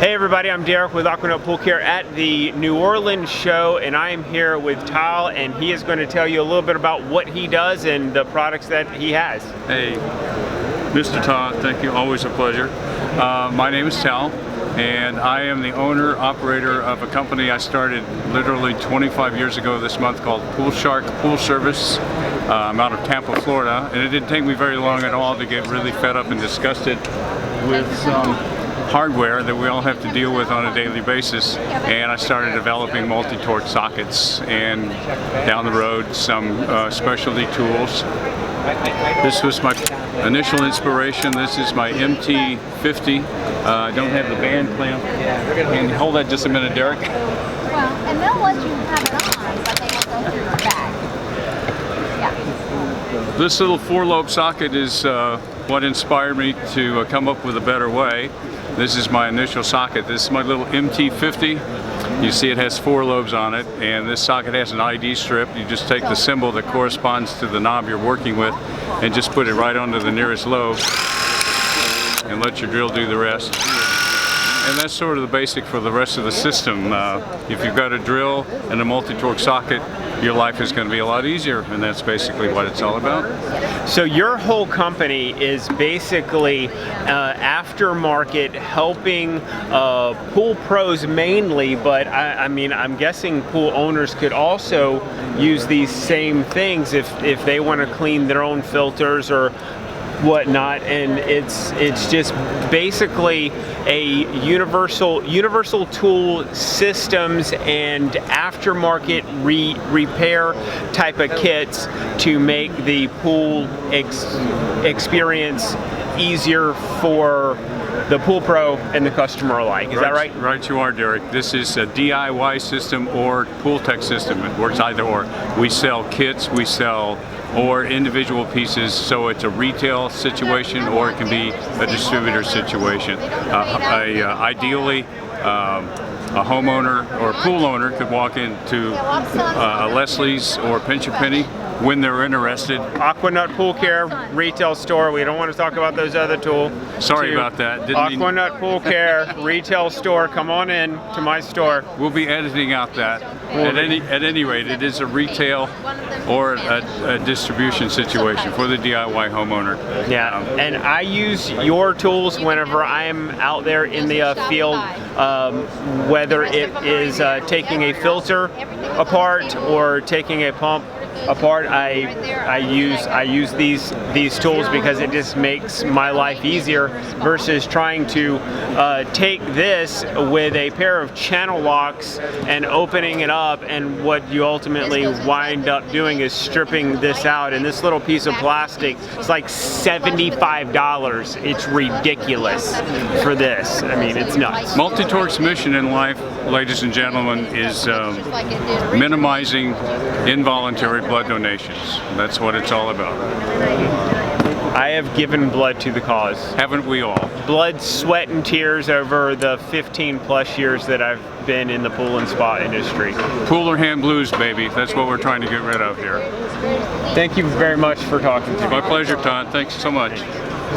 Hey everybody, I'm Derek with Aquanut Pool Care at the New Orleans show, and I am here with Tal, and he is going to tell you a little bit about what he does and the products that he has. Hey, Mr. Todd, thank you, always a pleasure. My name is Tal, and I am the owner, operator of a company I started literally 25 years ago this month called Pwlshrk Pool Service. I'm out of Tampa, Florida, and it didn't take me very long at all to get really fed up and disgusted with some hardware that we all have to deal with on a daily basis, and I started developing multi-torque sockets and down the road some specialty tools. This was my initial inspiration. This is my MT50. I don't have the band clamp. Can you hold that just a minute, Derek? Well, and they'll let you have it on, but they will go through your bag. Yeah. This little 4-lobe socket is what inspired me to come up with a better way. This is my initial socket. This is my little MT50. You see it has 4 lobes on it, and this socket has an ID strip. You just take the symbol that corresponds to the knob you're working with and just put it right onto the nearest lobe and let your drill do the rest. And that's sort of the basic for the rest of the system. If you've got a drill and a multi-torque socket, your life is going to be a lot easier, and that's basically what it's all about. So your whole company is basically aftermarket, helping pool pros mainly, but I mean, I'm guessing pool owners could also use these same things if they want to clean their own filters or whatnot, and it's just basically a universal tool systems and aftermarket repair type of kits to make the pool experience easier for the pool pro and the customer alike. Is that right? Right, you are, Derek. This is a DIY system or pool tech system. It works either or. We sell kits, we sell or individual pieces, so it's a retail situation or it can be a distributor situation. Ideally, a homeowner or a pool owner could walk into a Leslie's or Pinch a Penny when they're interested. Aquanut Pool Care retail store. We don't want to talk about those other tools. Sorry about that. Aquanut Pool Care retail store. Come on in to my store. We'll be editing out that. At any rate, it is a retail or a distribution situation for the DIY homeowner. Yeah, and I use your tools whenever I am out there in the field, whether it is taking a filter apart or taking a pump apart. I use these tools because it just makes my life easier versus trying to take this with a pair of channel locks and opening it up, and what you ultimately wind up doing is stripping this out, and this little piece of plastic is like $75. It's ridiculous for this. I mean, it's nuts. Multi-Torque's mission in life, ladies and gentlemen, is minimizing involuntary blood donations. That's what it's all about. I have given blood to the cause. Haven't we all? Blood, sweat, and tears over the 15+ years that I've been in the pool and spa industry. Cooler hand blues, baby. That's what we're trying to get rid of here. Thank you very much for talking to me. My pleasure, Todd. Thanks so much.